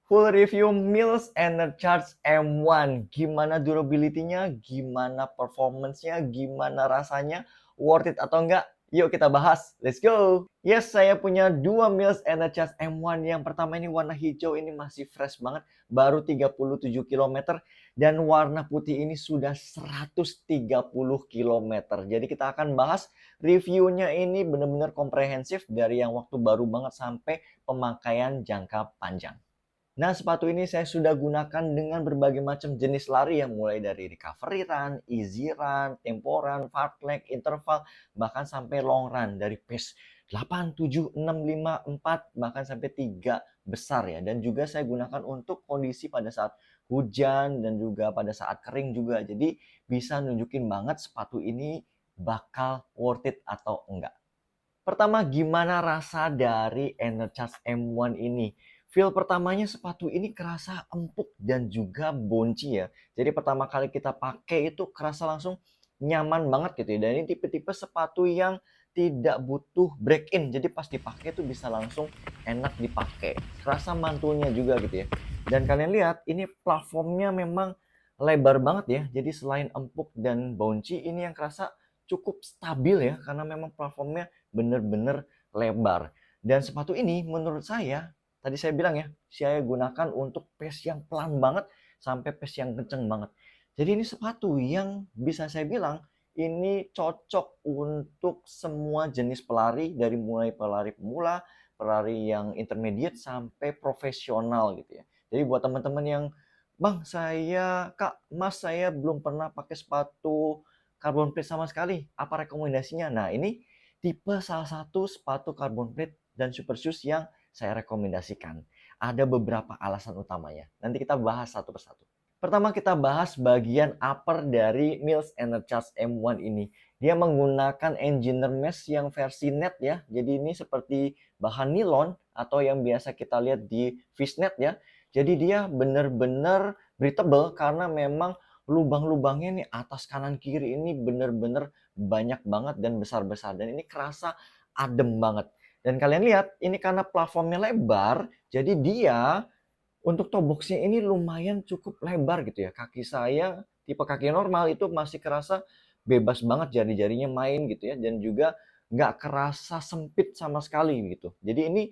Full review Mills Enercharge M1. Gimana durability-nya, gimana performance-nya, gimana rasanya, worth it atau enggak? Yuk kita bahas, let's go! Yes, saya punya dua Mills Enercharge M1. Yang pertama ini warna hijau, ini masih fresh banget, baru 37 km. Dan warna putih ini sudah 130 km. Jadi kita akan bahas reviewnya ini benar-benar komprehensif dari yang waktu baru banget sampai pemakaian jangka panjang. Nah, sepatu ini saya sudah gunakan dengan berbagai macam jenis lari yang mulai dari recovery run, easy run, tempo run, fartlek, interval, bahkan sampai long run dari pace 8, 7, 6, 5, 4, bahkan sampai 3 besar ya. Dan juga saya gunakan untuk kondisi pada saat hujan dan juga pada saat kering juga. Jadi bisa nunjukin banget sepatu ini bakal worth it atau enggak. Pertama, gimana rasa dari Enercharge M1 ini? Feel pertamanya sepatu ini kerasa empuk dan juga bonci ya. Jadi pertama kali kita pakai itu kerasa langsung nyaman banget gitu ya. Dan ini tipe-tipe sepatu yang tidak butuh break in. Jadi pas dipakai tuh bisa langsung enak dipakai. Kerasa mantulnya juga gitu ya. Dan kalian lihat ini platformnya memang lebar banget ya. Jadi selain empuk dan bonci, ini yang kerasa cukup stabil ya. Karena memang platformnya bener-bener lebar. Dan sepatu ini menurut saya, tadi saya bilang ya, saya gunakan untuk pace yang pelan banget sampai pace yang kenceng banget. Jadi ini sepatu yang bisa saya bilang ini cocok untuk semua jenis pelari, dari mulai pelari pemula, pelari yang intermediate sampai profesional gitu ya. Jadi buat teman-teman yang, "Bang, Kak, Mas, saya belum pernah pakai sepatu carbon plate sama sekali. Apa rekomendasinya?" Nah, ini tipe salah satu sepatu carbon plate dan super shoes yang saya rekomendasikan. Ada beberapa alasan utamanya. Nanti kita bahas satu persatu. Pertama kita bahas bagian upper dari Mills Enercharge M1 ini. Dia menggunakan engineer mesh yang versi net ya. Jadi ini seperti bahan nilon atau yang biasa kita lihat di fishnet ya. Jadi dia benar-benar breathable karena memang lubang-lubangnya nih atas kanan kiri ini benar-benar banyak banget dan besar-besar. Dan ini kerasa adem banget. Dan kalian lihat ini karena platformnya lebar, jadi dia untuk toe box-nya ini lumayan cukup lebar gitu ya. Kaki saya tipe kaki normal itu masih kerasa bebas banget jari-jarinya main gitu ya. Dan juga nggak kerasa sempit sama sekali gitu. Jadi ini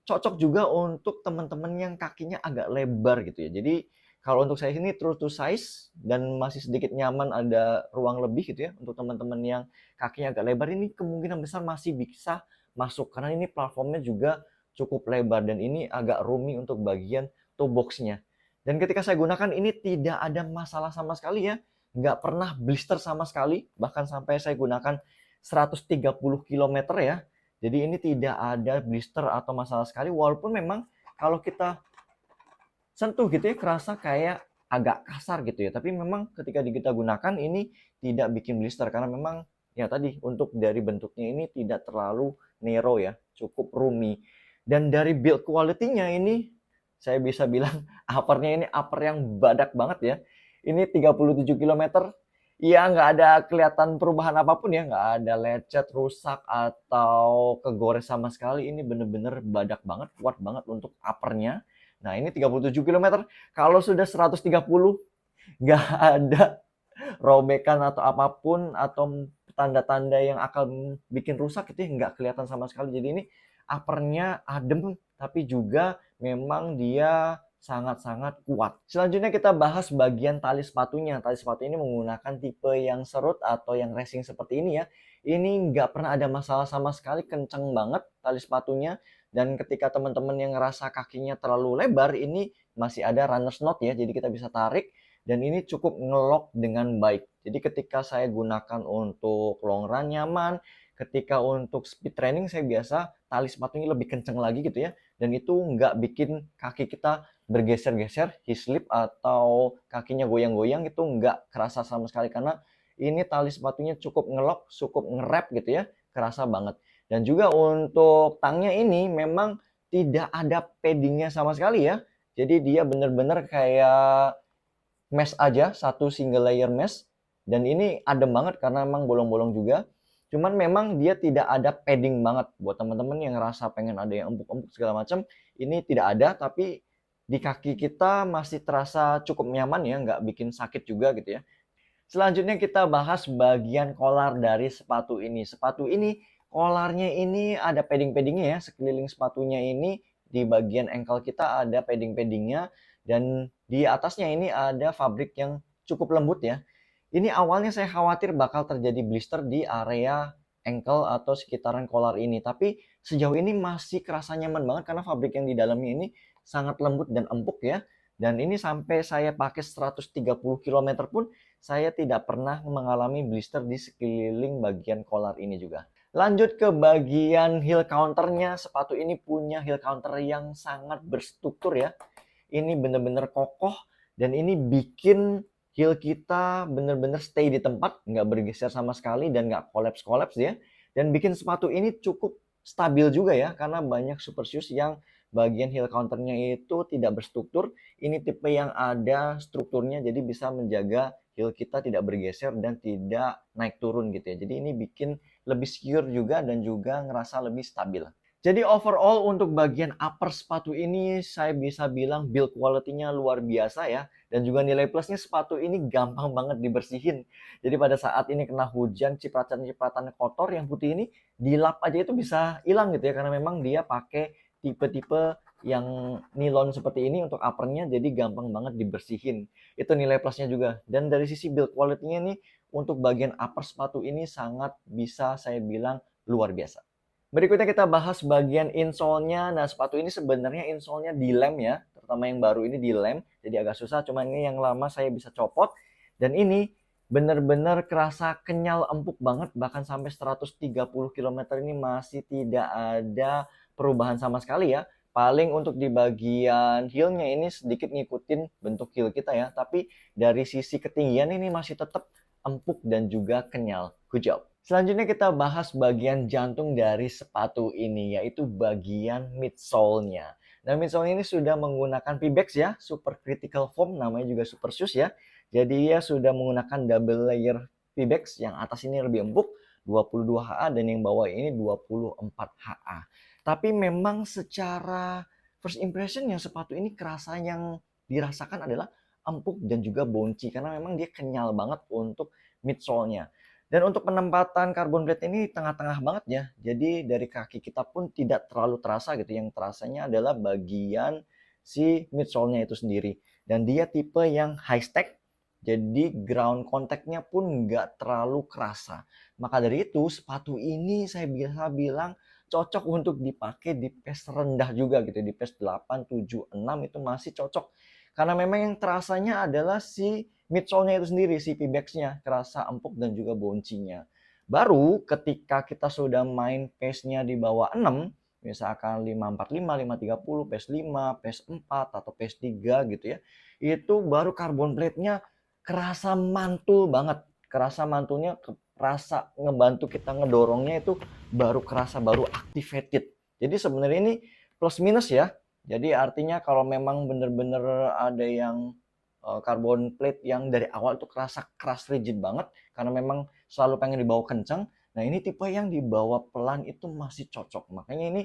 cocok juga untuk teman-teman yang kakinya agak lebar gitu ya. Jadi kalau untuk saya ini true to size dan masih sedikit nyaman, ada ruang lebih gitu ya. Untuk teman-teman yang kakinya agak lebar ini kemungkinan besar masih bisa masuk. Karena ini platformnya juga cukup lebar dan ini agak roomy untuk bagian toe box-nya. Dan ketika saya gunakan ini tidak ada masalah sama sekali ya. Nggak pernah blister sama sekali. Bahkan sampai saya gunakan 130 km ya. Jadi ini tidak ada blister atau masalah sekali. Walaupun memang kalau kita sentuh gitu ya kerasa kayak agak kasar gitu ya. Tapi memang ketika kita gunakan ini tidak bikin blister. Karena memang ya tadi untuk dari bentuknya ini tidak terlalu narrow ya. Cukup roomy. Dan dari build quality-nya ini saya bisa bilang uppernya ini upper yang badak banget ya. Ini 37 km. Iya, nggak ada kelihatan perubahan apapun ya. Nggak ada lecet, rusak, atau kegores sama sekali. Ini bener-bener badak banget, kuat banget untuk uppernya. Nah, ini 37 km. Kalau sudah 130, nggak ada robekan atau apapun, atau tanda-tanda yang akan bikin rusak itu nggak kelihatan sama sekali. Jadi ini uppernya adem, tapi juga memang dia sangat-sangat kuat. Selanjutnya kita bahas bagian tali sepatunya. Tali sepatu ini menggunakan tipe yang serut atau yang racing seperti ini ya. Ini nggak pernah ada masalah sama sekali, kenceng banget tali sepatunya. Dan ketika teman-teman yang ngerasa kakinya terlalu lebar, ini masih ada runner's knot ya. Jadi kita bisa tarik dan ini cukup ngelok dengan baik. Jadi ketika saya gunakan untuk long run nyaman, ketika untuk speed training saya biasa tali sepatunya lebih kenceng lagi gitu ya. Dan itu nggak bikin kaki kita bergeser-geser, hip slip atau kakinya goyang-goyang, itu nggak kerasa sama sekali karena ini tali sepatunya cukup ngelok, cukup ngerap gitu ya, kerasa banget. Dan juga untuk tangnya ini memang tidak ada paddingnya sama sekali ya. Jadi dia bener-bener kayak mesh aja, satu single layer mesh. Dan ini adem banget karena memang bolong-bolong juga. Cuman memang dia tidak ada padding banget. Buat teman-teman yang ngerasa pengen ada yang empuk-empuk segala macam, ini tidak ada. Tapi di kaki kita masih terasa cukup nyaman ya, nggak bikin sakit juga gitu ya. Selanjutnya kita bahas bagian kolar dari sepatu ini. Sepatu ini, kolarnya ini ada padding-paddingnya ya, sekeliling sepatunya ini di bagian ankle kita ada padding-paddingnya, dan di atasnya ini ada fabrik yang cukup lembut ya. Ini awalnya saya khawatir bakal terjadi blister di area ankle atau sekitaran kolar ini, tapi sejauh ini masih kerasa nyaman banget karena fabrik yang di dalamnya ini sangat lembut dan empuk ya. Dan ini sampai saya pakai 130 km pun saya tidak pernah mengalami blister di sekeliling bagian kolar ini juga. Lanjut ke bagian heel counternya, sepatu ini punya heel counter yang sangat berstruktur ya. Ini bener-bener kokoh dan ini bikin heel kita bener-bener stay di tempat, nggak bergeser sama sekali dan nggak kolaps-kolaps ya. Dan bikin sepatu ini cukup stabil juga ya, karena banyak super shoes yang bagian heel counternya itu tidak berstruktur. Ini tipe yang ada strukturnya, jadi bisa menjaga heel kita tidak bergeser dan tidak naik turun gitu ya. Jadi ini bikin lebih secure juga dan juga ngerasa lebih stabil. Jadi overall untuk bagian upper sepatu ini saya bisa bilang build quality-nya luar biasa ya. Dan juga nilai plusnya sepatu ini gampang banget dibersihin. Jadi pada saat ini kena hujan, cipratan-cipratan kotor yang putih ini dilap aja itu bisa hilang gitu ya. Karena memang dia pakai tipe-tipe yang nilon seperti ini untuk uppernya, jadi gampang banget dibersihin. Itu nilai plusnya juga. Dan dari sisi build quality-nya nih, untuk bagian upper sepatu ini sangat bisa saya bilang luar biasa. Berikutnya kita bahas bagian insole-nya. Nah, sepatu ini sebenarnya insole-nya dilem ya, terutama yang baru ini dilem, jadi agak susah. Cuman ini yang lama saya bisa copot. Dan ini benar-benar kerasa kenyal, empuk banget, bahkan sampai 130 km ini masih tidak ada perubahan sama sekali ya. Paling untuk di bagian heel-nya ini sedikit ngikutin bentuk heel kita ya, tapi dari sisi ketinggian ini masih tetap empuk dan juga kenyal. Good job. Selanjutnya kita bahas bagian jantung dari sepatu ini, yaitu bagian midsole-nya. Nah, midsole ini sudah menggunakan Pebax ya, super critical foam, namanya juga super shoes ya. Jadi dia sudah menggunakan double layer Pebax, yang atas ini lebih empuk, 22 HA, dan yang bawah ini 24 HA. Tapi memang secara first impression yang sepatu ini kerasa yang dirasakan adalah empuk dan juga bouncy, karena memang dia kenyal banget untuk midsole-nya. Dan untuk penempatan carbon plate ini tengah-tengah banget ya. Jadi dari kaki kita pun tidak terlalu terasa gitu. Yang terasanya adalah bagian si midsole-nya itu sendiri. Dan dia tipe yang high stack. Jadi ground contact-nya pun nggak terlalu kerasa. Maka dari itu sepatu ini saya bisa bilang cocok untuk dipakai di pace rendah juga gitu. Di pace 8, 7, 6 itu masih cocok. Karena memang yang terasanya adalah si midsole-nya itu sendiri, si Pebax-nya, kerasa empuk dan juga bouncy-nya. Baru ketika kita sudah main pace-nya di bawah 6, misalkan 545, 530, pace 5, pace 4, atau pace 3 gitu ya, itu baru carbon plate-nya kerasa mantul banget. Kerasa mantulnya, kerasa ngebantu kita ngedorongnya itu baru kerasa, baru activated. Jadi sebenarnya ini plus minus ya. Jadi artinya kalau memang benar-benar ada yang carbon plate yang dari awal itu kerasa keras rigid banget karena memang selalu pengen dibawa kencang. Nah, ini tipe yang dibawa pelan itu masih cocok. Makanya ini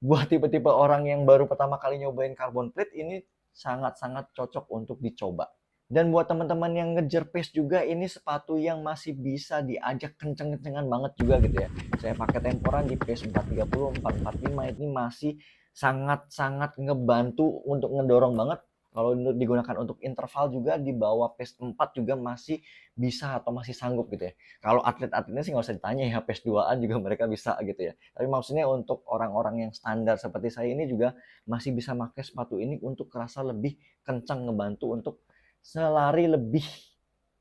buat tipe-tipe orang yang baru pertama kali nyobain carbon plate ini sangat-sangat cocok untuk dicoba. Dan buat teman-teman yang ngejar pace juga, ini sepatu yang masih bisa diajak kenceng-kencengan banget juga gitu ya. Saya pakai temporan di pace 430, 445 ini masih sangat-sangat ngebantu untuk ngedorong banget. Kalau digunakan untuk interval juga di bawah pace 4 juga masih bisa atau masih sanggup gitu ya. Kalau atlet-atletnya sih nggak usah ditanya ya, pace 2-an juga mereka bisa gitu ya. Tapi maksudnya untuk orang-orang yang standar seperti saya ini juga masih bisa pakai sepatu ini untuk kerasa lebih kencang, ngebantu untuk selari lebih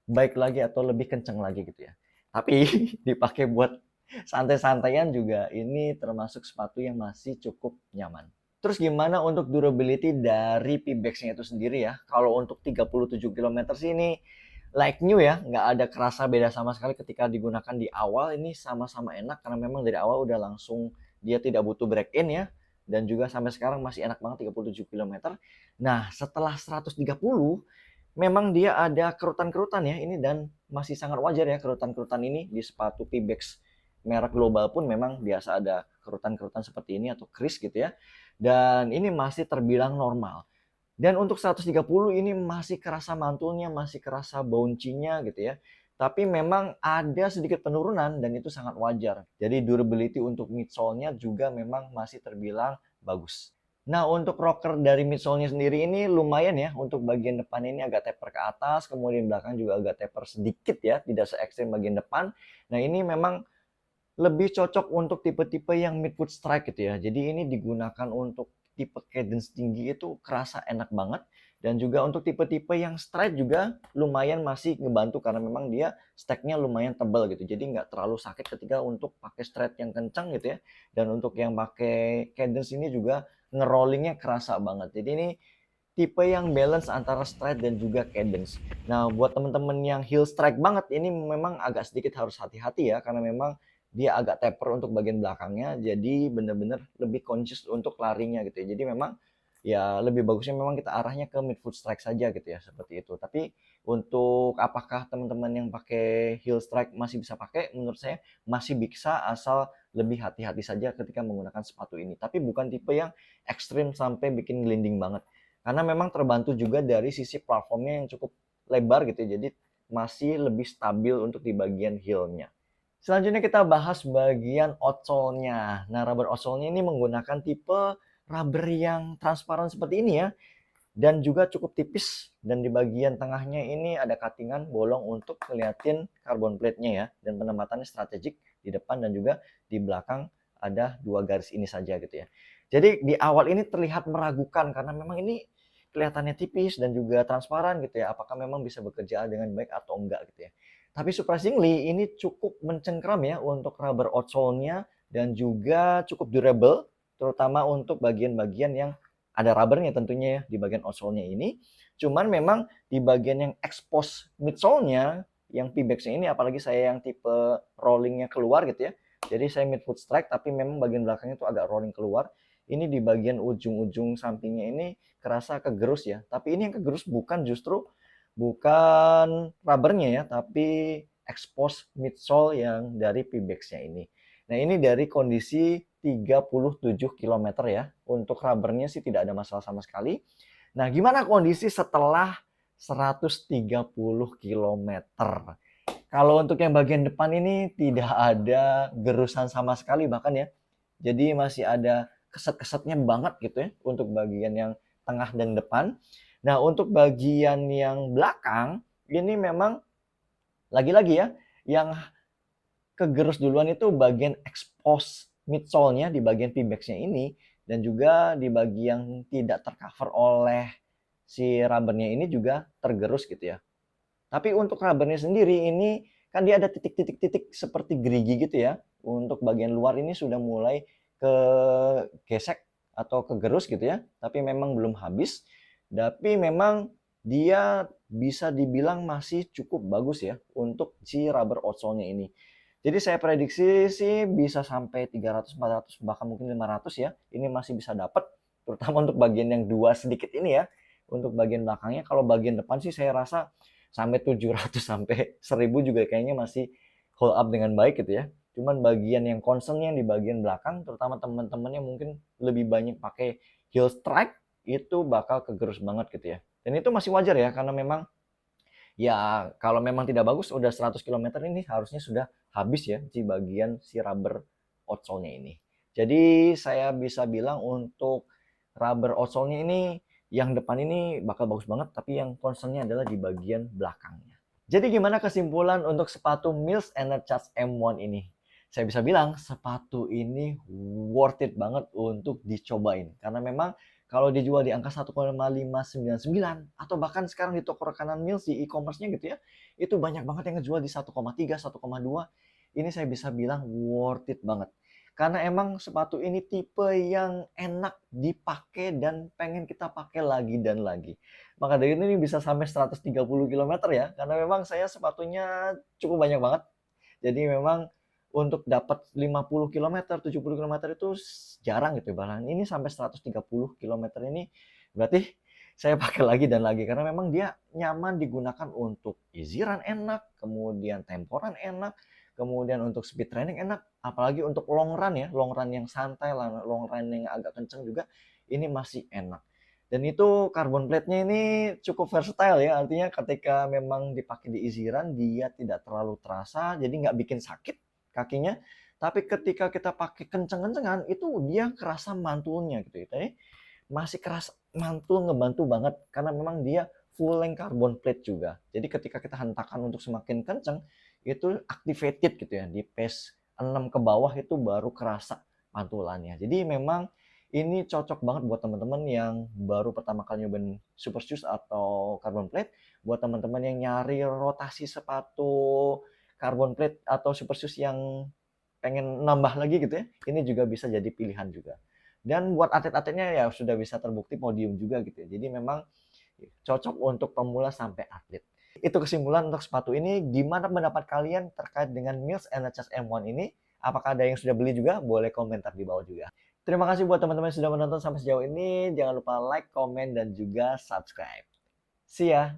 baik lagi atau lebih kencang lagi gitu ya. Tapi dipakai buat santai-santaian juga ini termasuk sepatu yang masih cukup nyaman. Terus gimana untuk durability dari Pebax-nya itu sendiri ya? Kalau untuk 37 km sih ini like new ya, nggak ada kerasa beda sama sekali ketika digunakan di awal. Ini sama-sama enak karena memang dari awal udah langsung dia tidak butuh break in ya. Dan juga sampai sekarang masih enak banget 37 km. Nah, setelah 130 memang dia ada kerutan-kerutan ya ini, dan masih sangat wajar ya kerutan-kerutan ini di sepatu Pebax merek global pun memang biasa ada kerutan-kerutan seperti ini atau crease gitu ya. Dan ini masih terbilang normal. Dan untuk 130 ini masih kerasa mantulnya, masih kerasa bouncy-nya gitu ya. Tapi memang ada sedikit penurunan dan itu sangat wajar. Jadi durability untuk midsole-nya juga memang masih terbilang bagus. Nah, untuk rocker dari midsole-nya sendiri ini lumayan ya. Untuk bagian depan ini agak taper ke atas, kemudian belakang juga agak taper sedikit ya, tidak se ekstrem bagian depan. Nah, ini memang lebih cocok untuk tipe-tipe yang midfoot strike gitu ya. Jadi ini digunakan untuk tipe cadence tinggi itu kerasa enak banget. Dan juga untuk tipe-tipe yang stride juga lumayan masih ngebantu karena memang dia stacknya lumayan tebal gitu. Jadi nggak terlalu sakit ketika untuk pakai stride yang kencang gitu ya. Dan untuk yang pakai cadence ini juga ngerollingnya kerasa banget. Jadi ini tipe yang balance antara stride dan juga cadence. Nah, buat teman-teman yang heel strike banget, ini memang agak sedikit harus hati-hati ya, karena memang dia agak taper untuk bagian belakangnya, jadi benar-benar lebih conscious untuk larinya gitu ya. Jadi memang ya lebih bagusnya memang kita arahnya ke midfoot strike saja gitu ya, seperti itu. Tapi untuk apakah teman-teman yang pakai heel strike masih bisa pakai, menurut saya masih bisa asal lebih hati-hati saja ketika menggunakan sepatu ini. Tapi bukan tipe yang ekstrim sampai bikin gelinding banget. Karena memang terbantu juga dari sisi platformnya yang cukup lebar gitu ya, jadi masih lebih stabil untuk di bagian heel-nya. Selanjutnya kita bahas bagian outsole-nya. Nah, rubber outsole-nya ini menggunakan tipe rubber yang transparan seperti ini ya, dan juga cukup tipis, dan di bagian tengahnya ini ada cutting-an bolong untuk ngeliatin carbon plate-nya ya, dan penempatannya strategik di depan dan juga di belakang ada 2 garis ini saja gitu ya. Jadi di awal ini terlihat meragukan karena memang ini kelihatannya tipis dan juga transparan gitu ya, apakah memang bisa bekerja dengan baik atau enggak gitu ya. Tapi surprisingly ini cukup mencengkram ya untuk rubber outsole-nya dan juga cukup durable, terutama untuk bagian-bagian yang ada rubbernya tentunya ya di bagian outsole-nya ini. Cuman memang di bagian yang expose midsole-nya, yang P-Bags-nya ini, apalagi saya yang tipe rollingnya keluar gitu ya. Jadi saya midfoot strike tapi memang bagian belakangnya itu agak rolling keluar. Ini di bagian ujung-ujung sampingnya ini kerasa kegerus ya. Tapi ini yang kegerus bukan rubbernya ya, tapi expose midsole yang dari P-Bags-nya ini. Nah, ini dari kondisi 37 km ya. Untuk rubbernya sih tidak ada masalah sama sekali. Nah, gimana kondisi setelah 130 km? Kalau untuk yang bagian depan ini tidak ada gerusan sama sekali bahkan ya. Jadi masih ada keset-kesetnya banget gitu ya untuk bagian yang tengah dan depan. Nah, untuk bagian yang belakang ini memang lagi-lagi ya, yang kegerus duluan itu bagian expose midsole-nya di bagian P-Bags-nya ini, dan juga di bagian tidak tercover oleh si rubbernya ini juga tergerus gitu ya. Tapi untuk rubbernya sendiri ini kan dia ada titik-titik-titik seperti gerigi gitu ya. Untuk bagian luar ini sudah mulai kegesek atau kegerus gitu ya. Tapi memang belum habis. Tapi memang dia bisa dibilang masih cukup bagus ya untuk si rubber outsole-nya ini. Jadi saya prediksi sih bisa sampai 300, 400, bahkan mungkin 500 ya. Ini masih bisa dapat, terutama untuk bagian yang dua sedikit ini ya. Untuk bagian belakangnya, kalau bagian depan sih saya rasa sampai 700 sampai 1000 juga kayaknya masih hold up dengan baik gitu ya. Cuman bagian yang concernnya di bagian belakang, terutama teman-teman yang mungkin lebih banyak pakai heel strike, itu bakal kegerus banget gitu ya. Dan itu masih wajar ya, karena memang ya kalau memang tidak bagus udah 100 km ini harusnya sudah habis ya di bagian si rubber outsole-nya ini. Jadi saya bisa bilang untuk rubber outsole-nya ini yang depan ini bakal bagus banget, tapi yang concern-nya adalah di bagian belakangnya. Jadi gimana kesimpulan untuk sepatu Mills Enercharge M1 ini? Saya bisa bilang sepatu ini worth it banget untuk dicobain. Karena memang kalau dijual di angka 1,599 atau bahkan sekarang di toko rekanan Mills di e-commerce-nya gitu ya, itu banyak banget yang ngejual di 1,3, 1,2. Ini saya bisa bilang worth it banget. Karena emang sepatu ini tipe yang enak dipakai dan pengen kita pakai lagi dan lagi. Maka dari ini bisa sampai 130 km ya, karena memang saya sepatunya cukup banyak banget. Jadi memang untuk dapat 50 km, 70 km itu jarang gitu. Bahkan ini sampai 130 km ini berarti saya pakai lagi dan lagi karena memang dia nyaman digunakan untuk easy run enak, kemudian temporan enak, kemudian untuk speed training enak, apalagi untuk long run ya, long run yang santai, long run yang agak kenceng juga ini masih enak. Dan itu carbon plate-nya ini cukup versatile ya, artinya ketika memang dipakai di easy run, dia tidak terlalu terasa, jadi nggak bikin sakit kakinya. Tapi ketika kita pakai kenceng-kencengan, itu dia kerasa mantulnya gitu ya. Jadi masih kerasa mantul, ngebantu banget karena memang dia full length carbon plate juga. Jadi ketika kita hentakan untuk semakin kenceng, itu activated gitu ya, di pace 6 ke bawah itu baru kerasa mantulannya. Jadi memang ini cocok banget buat teman-teman yang baru pertama kali nyobain super shoes atau carbon plate, buat teman-teman yang nyari rotasi sepatu carbon plate atau super shoes yang pengen nambah lagi gitu ya, ini juga bisa jadi pilihan juga. Dan buat atlet-atletnya ya sudah bisa terbukti podium juga gitu ya. Jadi memang cocok untuk pemula sampai atlet. Itu kesimpulan untuk sepatu ini. Gimana pendapat kalian terkait dengan Mills NHS M1 ini? Apakah ada yang sudah beli juga? Boleh komentar di bawah juga. Terima kasih buat teman-teman yang sudah menonton sampai sejauh ini. Jangan lupa like, komen, dan juga subscribe. See ya!